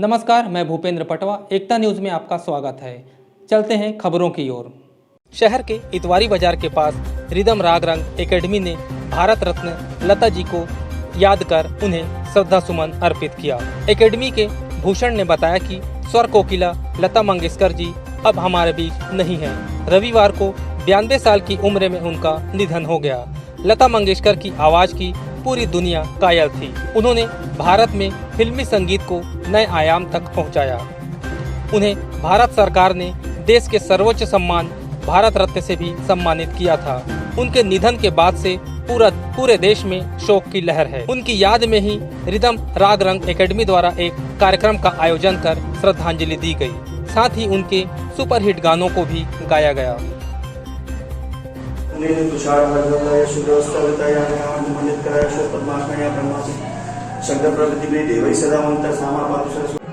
नमस्कार, मैं भूपेंद्र पटवा। एकता न्यूज में आपका स्वागत है। चलते हैं खबरों की ओर। शहर के इतवारी बाजार के पास रिदम राग रंग एकेडमी ने भारत रत्न लता जी को याद कर उन्हें श्रद्धा सुमन अर्पित किया। एकेडमी के भूषण ने बताया कि स्वर कोकिला लता मंगेशकर जी अब हमारे बीच नहीं है। रविवार को 92 साल की उम्र में उनका निधन हो गया। लता मंगेशकर की आवाज की पूरी दुनिया कायल थी। उन्होंने भारत में फिल्मी संगीत को नए आयाम तक पहुंचाया। उन्हें भारत सरकार ने देश के सर्वोच्च सम्मान भारत रत्न से भी सम्मानित किया था। उनके निधन के बाद से पूरे देश में शोक की लहर है। उनकी याद में ही रिदम राग रंग एकेडमी द्वारा एक कार्यक्रम का आयोजन कर श्रद्धांजलि दी गई। साथ ही उनके सुपरहिट गानों को भी गाया गया। शंकर प्रकृति में देवै सदा मंत्र सामा पातु सरस्वती।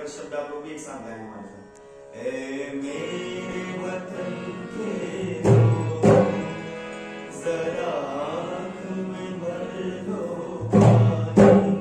शब्द आप लोग भी एक साथ गाएं हमारे साथ। ऐ मेरे वतन के लोग, जरा आँख में भर लो पानी,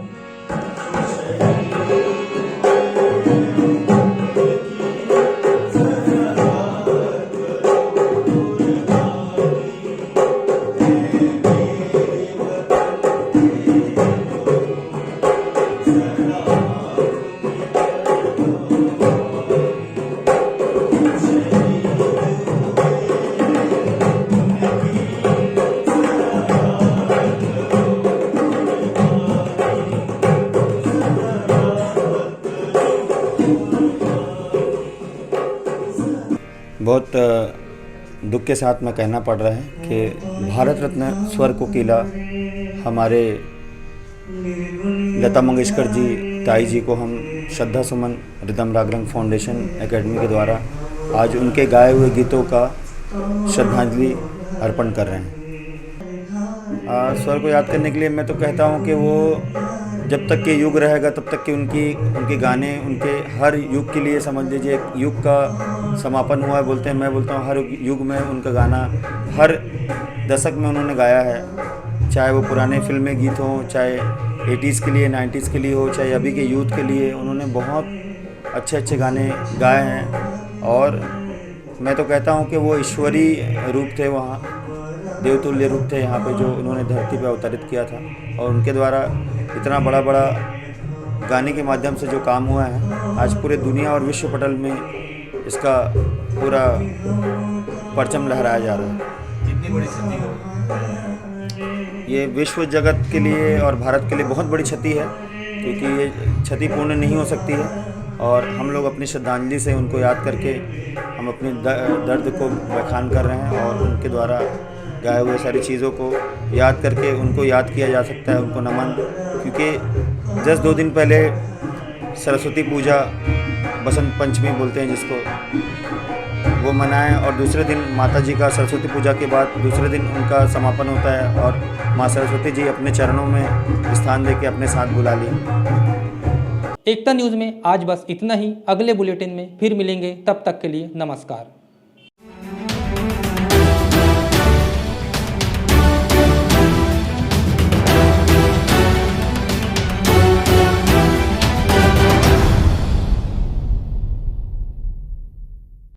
बहुत दुख के साथ में कहना पड़ रहा है कि भारत रत्न स्वर कोकिला हमारे लता मंगेशकर जी ताई जी को हम श्रद्धा सुमन रिदम राग रंग फाउंडेशन एकेडमी के द्वारा आज उनके गाए हुए गीतों का श्रद्धांजलि अर्पण कर रहे हैं। स्वर को याद करने के लिए मैं तो कहता हूँ कि वो जब तक के युग रहेगा तब तक के उनके गाने उनके हर युग के लिए समझ लीजिए एक युग का समापन हुआ है बोलते हैं। मैं बोलता हूँ हर युग में उनका गाना हर दशक में उन्होंने गाया है, चाहे वो पुराने फिल्मी गीत हों, चाहे 80s के लिए 90s के लिए हो, चाहे अभी के यूथ के लिए। उन्होंने बहुत अच्छे अच्छे गाने गाए हैं और मैं तो कहता हूँ कि वो ईश्वरीय रूप थे, वहाँ देवतुल्य रूप थे यहाँ पे जो उन्होंने धरती पे अवतरित किया था। और उनके द्वारा इतना बड़ा गाने के माध्यम से जो काम हुआ है आज पूरे दुनिया और विश्व पटल में इसका पूरा परचम लहराया जा रहा है। इतनी बड़ी क्षति हो, ये विश्व जगत के लिए और भारत के लिए बहुत बड़ी क्षति है, क्योंकि ये क्षति पूर्ण नहीं हो सकती है। और हम लोग अपनी श्रद्धांजलि से उनको याद करके हम अपने दर्द को बखान कर रहे हैं और उनके द्वारा गाए हुए सारी चीज़ों को याद करके उनको याद किया जा सकता है, उनको नमन। क्योंकि जस्ट 2 दिन पहले सरस्वती पूजा, बसंत पंचमी बोलते हैं जिसको, वो मनाएं और दूसरे दिन माता जी का सरस्वती पूजा के बाद दूसरे दिन उनका समापन होता है और माँ सरस्वती जी अपने चरणों में स्थान देके अपने साथ बुला लें। एकता न्यूज़ में आज बस इतना ही। अगले बुलेटिन में फिर मिलेंगे, तब तक के लिए नमस्कार।